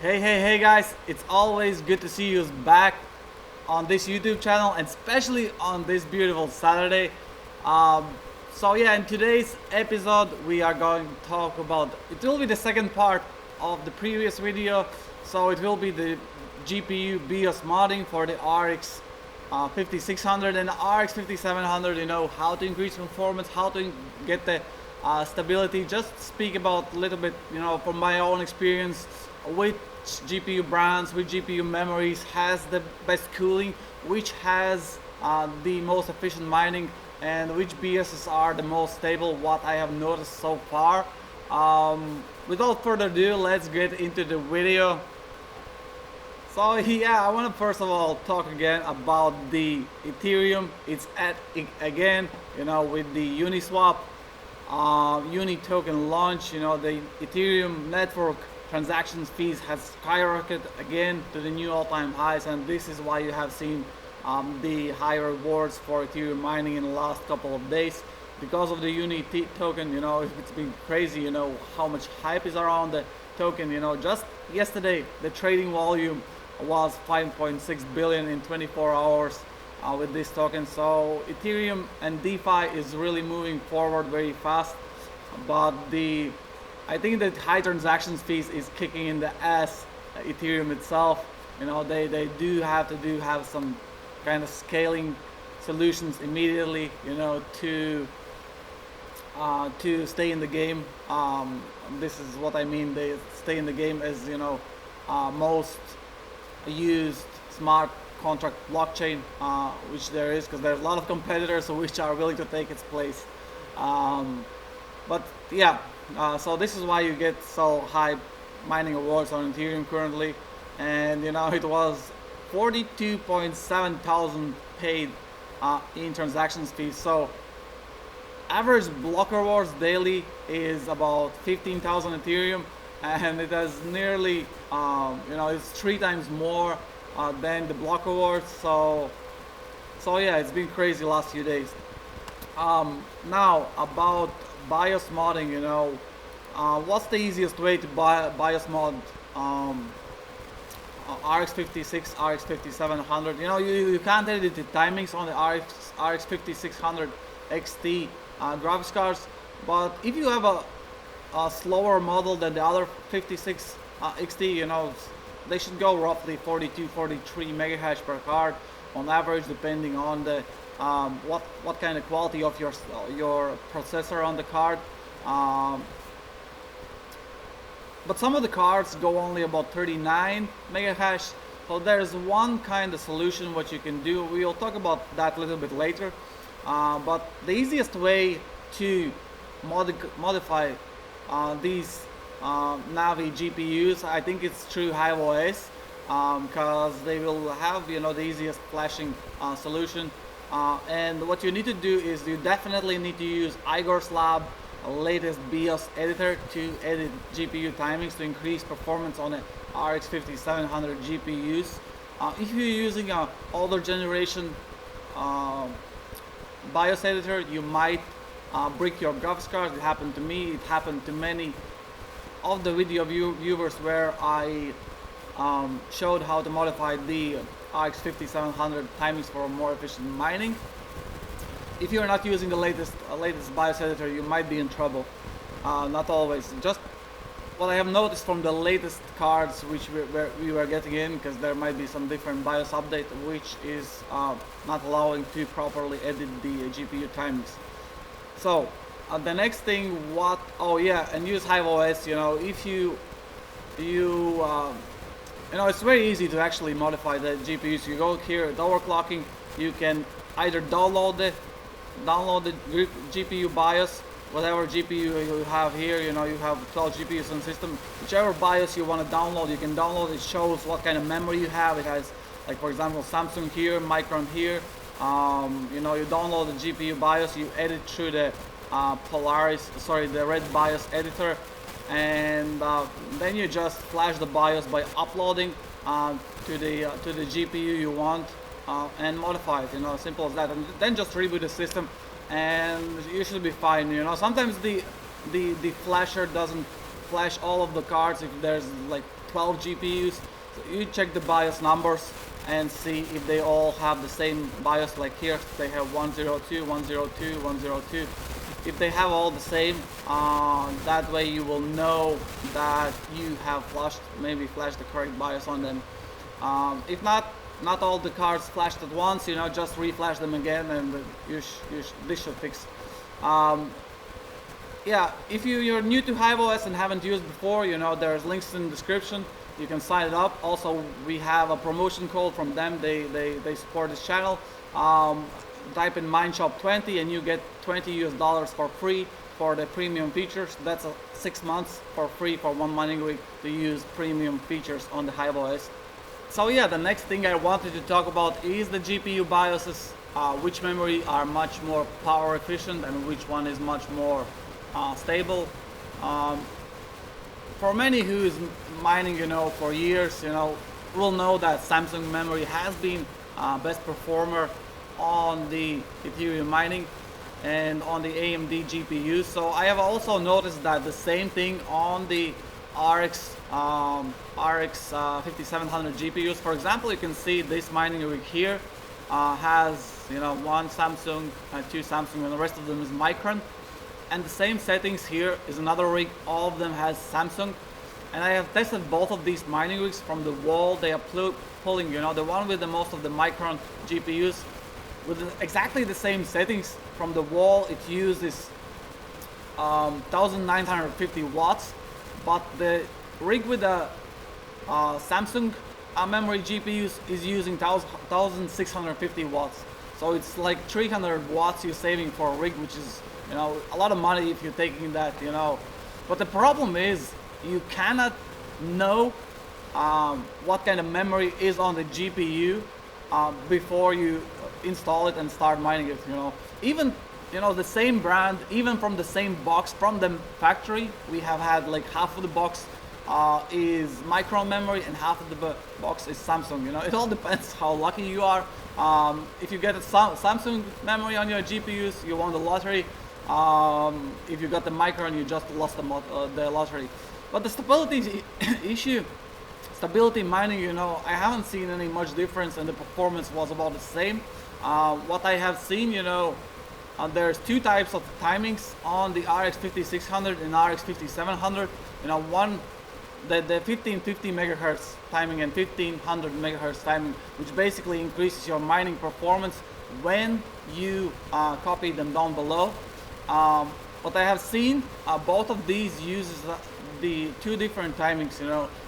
Hey guys, it's always good to see you back on this YouTube channel and especially on this beautiful Saturday. Um, so yeah, in today's episode we are going to talk about, it will be the second part of the previous video. So it will be the GPU BIOS modding for the RX 5600 and RX5700, how to increase performance, how to get the stability. Just speak about a little bit, from my own experience, which GPU brands, which GPU memories has the best cooling, which has the most efficient mining, and which BSs are the most stable, what I have noticed so far. Without further ado, let's get into the video. So yeah, I want to first of all talk again about the Ethereum. It's at again, with the Uniswap Uni token launch. The Ethereum network transactions fees has skyrocketed again to the new all-time highs, and this is why you have seen the high rewards for Ethereum mining in the last couple of days because of the Uni token. It's been crazy. How much hype is around the token. Just yesterday the trading volume was 5.6 billion in 24 hours with this token. So Ethereum and DeFi is really moving forward very fast, but I think that high transactions fees is kicking in the ass Ethereum itself. They do have some kind of scaling solutions immediately, to stay in the game. This is what I mean. They stay in the game as most used smart contract blockchain, which there is, because there's a lot of competitors which are willing to take its place. But yeah, so this is why you get so high mining awards on Ethereum currently, and it was 42.7 thousand paid in transactions fees. So average block rewards daily is about 15,000 Ethereum, and it has nearly it's 3 times more than the block rewards. So yeah, it's been crazy last few days. Now about BIOS modding. What's the easiest way to BIOS mod RX56, RX5700? You can't edit the timings on the RX5600 XT graphics cards, but if you have a slower model than the other 56 XT, they should go roughly 42, 43 megahash per card on average, depending on the what kind of quality of your processor on the card. But some of the cards go only about 39 megahash. So there's one kind of solution what you can do. We'll talk about that a little bit later. But the easiest way to modify these Navi GPUs, I think it's through HiveOS, because they will have the easiest flashing solution. And what you need to do is you definitely need to use Igor's Lab latest BIOS editor to edit GPU timings to increase performance on the RX 5700 GPUs. If you're using an older generation BIOS editor, you might brick your graphics cards. It happened to me, it happened to many of the video viewers where I showed how to modify the RX 5700 timings for more efficient mining. If you're not using the latest BIOS editor, you might be in trouble. Not always. Just what I have noticed from the latest cards which we were getting in, because there might be some different BIOS update which is not allowing to properly edit the GPU timings. So the next thing, and use HiveOS. If it's very easy to actually modify the GPUs. You go here at overclocking, you can either download the GPU BIOS, whatever GPU you have here. You have 12 GPUs on system. Whichever BIOS you want to download, you can download. It shows what kind of memory you have. It has, like, for example, Samsung here, Micron here. You download the GPU BIOS, you edit through the the Red BIOS editor, and then you just flash the BIOS by uploading to the GPU you want, and modify it. Simple as that. And then just reboot the system, and you should be fine. Sometimes the flasher doesn't flash all of the cards if there's like 12 GPUs. So you check the BIOS numbers and see if they all have the same BIOS. Like here, they have 102, 102, 102. If they have all the same, that way you will know that you have maybe flashed the correct BIOS on them. If not all the cards flashed at once, just reflash them again, and this should fix. Yeah, if you're new to HiveOS and haven't used before, there's links in the description. You can sign it up. Also, we have a promotion code from them. They support this channel. Type in MindShop20 and you get $20 for free for the premium features. That's 6 months for free for one mining rig to use premium features on the HiveOS. So yeah, the next thing I wanted to talk about is the GPU BIOSes, which memory are much more power efficient and which one is much more stable. For many who is mining, for years, will know that Samsung memory has been best performer on the Ethereum mining and on the AMD GPUs. So I have also noticed that the same thing on the RX5700 GPUs. For example, you can see this mining rig here has one Samsung, two Samsung, and the rest of them is Micron. And the same settings here is another rig. All of them has Samsung. And I have tested both of these mining rigs from the wall. They are pulling, the one with the most of the Micron GPUs with exactly the same settings from the wall. It uses 1950 watts, but the rig with the Samsung memory GPUs is using 1650 watts. So it's like 300 watts you're saving for a rig, which is a lot of money if you're taking that. But the problem is you cannot know what kind of memory is on the GPU before you install it and start mining it. Even the same brand, even from the same box from the factory, we have had like half of the box is Micron memory and half of the box is Samsung. It all depends how lucky you are. If you get a Samsung memory on your GPUs, you won the lottery. If you got the Micron, you just lost the lottery. But the stability issue, stability mining, I haven't seen any much difference, and the performance was about the same. What I have seen, there's two types of timings on the RX5600 and RX5700. One, the 1550 megahertz timing and 1500 megahertz timing, which basically increases your mining performance when you copy them down below. What I have seen, both of these uses the two different timings.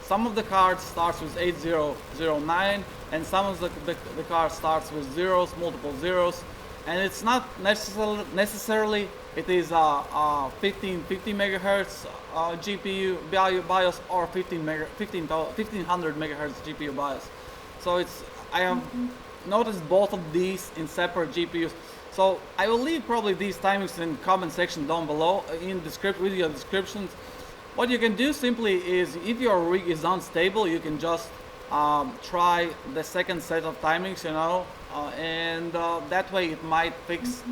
Some of the cards starts with 8009 and some of the card starts with zeros, multiple zeros, and it's not necessarily it is 1550 megahertz GPU BIOS or 1500 megahertz GPU BIOS. So I have noticed both of these in separate GPUs. So I will leave probably these timings in comment section down below in video descriptions. What you can do simply is, if your rig is unstable, you can just try the second set of timings, and that way it might fix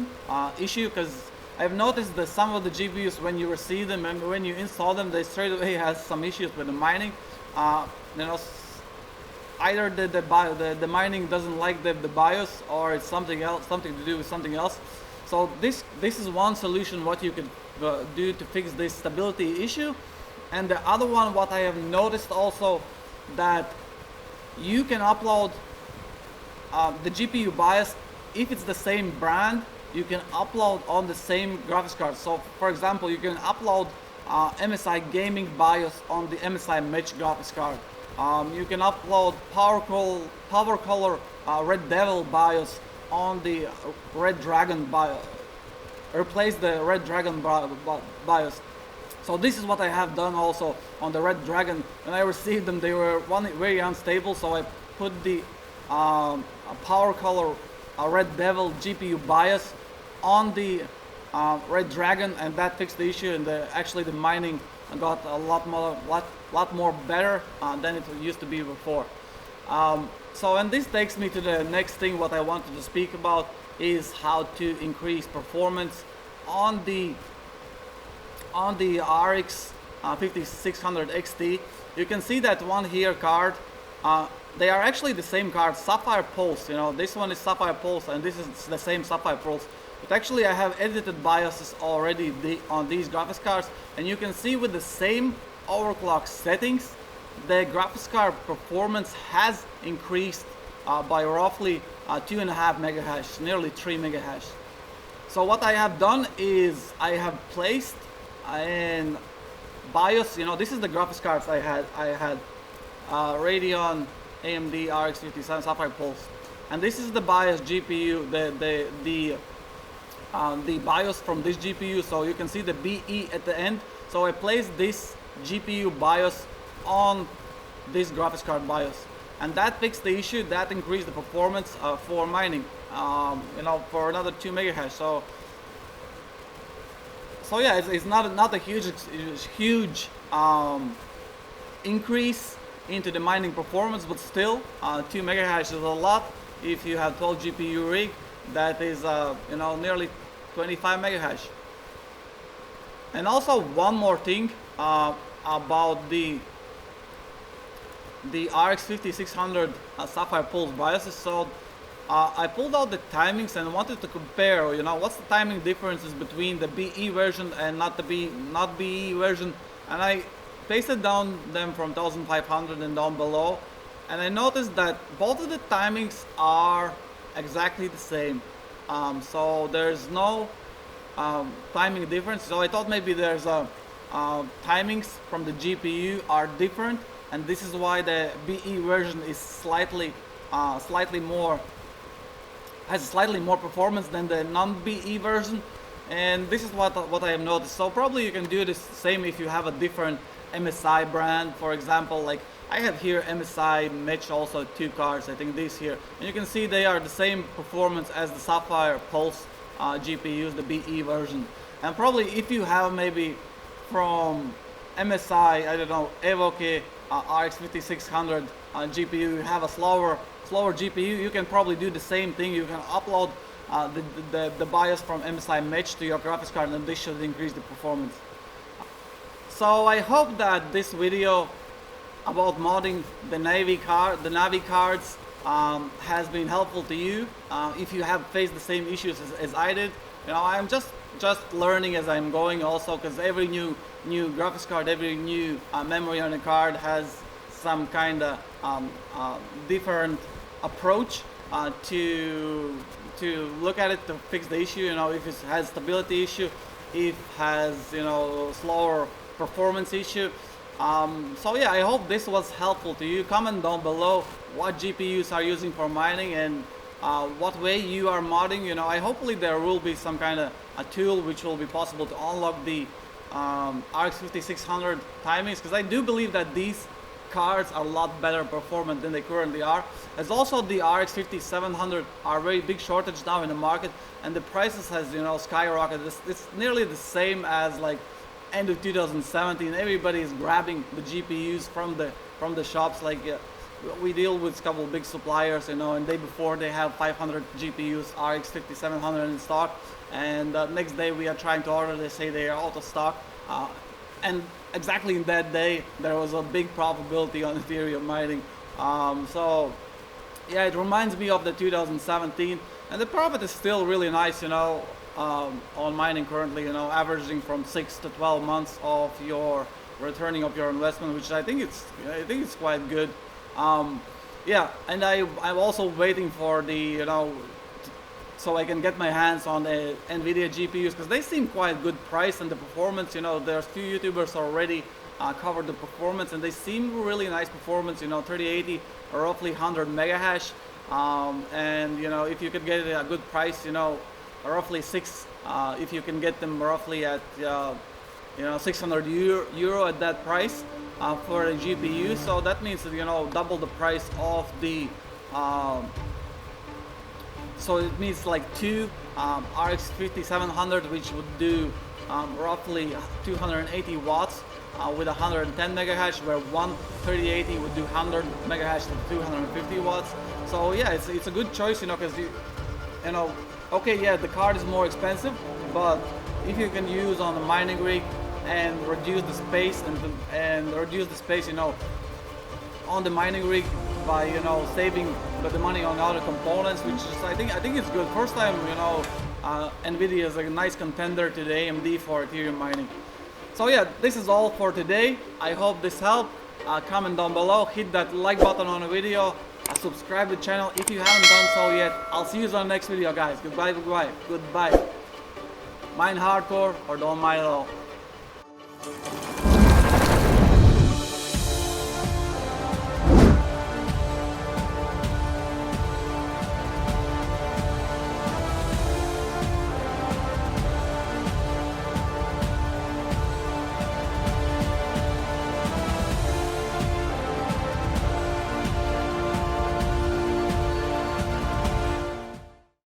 issue. Because I've noticed that some of the GPUs, when you receive them and when you install them, they straight away has some issues with the mining. Either the mining doesn't like the BIOS, or it's something else, something to do with something else. So this is one solution what you could do to fix this stability issue. And the other one, what I have noticed also, that you can upload the GPU BIOS. If it's the same brand, you can upload on the same graphics card. So for example, you can upload MSI gaming BIOS on the MSI Match graphics card. You can upload Power Color Red Devil BIOS on the Red Dragon BIOS. Replace the Red Dragon BIOS. So this is what I have done also on the Red Dragon. When I received them, they were very unstable, so I put the Power Color Red Devil GPU BIOS on the Red Dragon, and that fixed the issue, and actually the mining got a lot more better than it used to be before. And this takes me to the next thing. What I wanted to speak about is how to increase performance on the RX5600 XT. You can see that one here card. They are actually the same card, Sapphire Pulse. You know, this one is Sapphire Pulse, and this is the same Sapphire Pulse. But actually, I have edited BIOSes already on these graphics cards, and you can see with the same overclock settings, the graphics card performance has increased by roughly 2.5 megahash, nearly 3 megahash. So what I have done is I have placed in BIOS, you know, this is the graphics cards I had Radeon AMD RX57 Sapphire Pulse, and this is the BIOS GPU, the BIOS from this GPU. So you can see the BE at the end. So I placed this GPU BIOS on this graphics card BIOS, and that fixed the issue. That increased the performance for mining, you know, for another 2 megahash. So yeah, it's not a huge increase into the mining performance, but still 2 megahash is a lot. If you have 12 GPU rig, that is you know, nearly 25 megahash. And also one more thing about the RX5600 Sapphire Pulse BIOS. So I pulled out the timings and wanted to compare, you know, what's the timing differences between the BE version and not BE version, and I pasted down them from 1500 and down below, and I noticed that both of the timings are exactly the same. So there's no timing difference. So I thought maybe there's timings from the GPU are different, and this is why the BE version is slightly more, has slightly more performance than the non-BE version. And this is what I have noticed. So probably you can do this same if you have a different MSI brand. For example, like I have here MSI Match, also 2 cards, I think this here, and you can see they are the same performance as the Sapphire Pulse GPUs, the BE version. And probably if you have maybe from MSI, I don't know, Evoke RX5600 GPU, you have a slower GPU, you can probably do the same thing. You can upload the BIOS from MSI Match to your graphics card, and this should increase the performance. So I hope that this video about modding the Navi cards has been helpful to you. If you have faced the same issues as I did, you know, I'm just learning as I'm going also, because every new graphics card, every new memory on the card has some kind of different approach to look at it, to fix the issue. You know, if it has stability issue, if it has, you know, slower performance issue. So yeah, I hope this was helpful to you. Comment down below what GPUs are using for mining and what way you are modding. You know, hopefully there will be some kind of a tool which will be possible to unlock the RX5600 timings, because I do believe that these cards are a lot better performant than they currently are. As also the RX5700 are very big shortage now in the market, and the prices has, you know, skyrocketed. It's nearly the same as like end of 2017. Everybody is grabbing the GPUs from the shops. Like we deal with a couple of big suppliers, you know, and day before they have 500 GPUs RX5700 in stock, and next day we are trying to order, they say they are out of stock, and exactly in that day there was a big probability on Ethereum mining. So yeah, it reminds me of the 2017, and the profit is still really nice, you know, on mining currently, you know, averaging from 6 to 12 months of your returning of your investment, which I think it's quite good. Yeah, and I'm also waiting for the, you know, so I can get my hands on the NVIDIA GPUs, because they seem quite good price, and the performance, you know, there's few YouTubers already covered the performance, and they seem really nice performance, you know, 3080 or roughly 100 megahash, and you know, if you could get it at a good price, you know, roughly if you can get them roughly at you know, 600 euro at that price for a GPU. So that means that, you know, double the price of the so it means like 2 RX5700, which would do roughly 280 watts with 110 megahash, where one 3080 would do 100 megahash to 250 watts. So yeah, it's a good choice, you know, because you know, okay, yeah, the card is more expensive, but if you can use on a mining rig and reduce the space and reduce the space, you know, on the mining rig by, you know, saving the money on other components, which is I think it's good. First time, you know, Nvidia is a nice contender to the AMD for Ethereum mining. So yeah, this is all for today. I hope this helped. Comment down below, hit that like button on the video, subscribe to the channel if you haven't done so yet. I'll see you on the next video, guys. Goodbye, goodbye, goodbye. Mine hardcore or don't mine at all.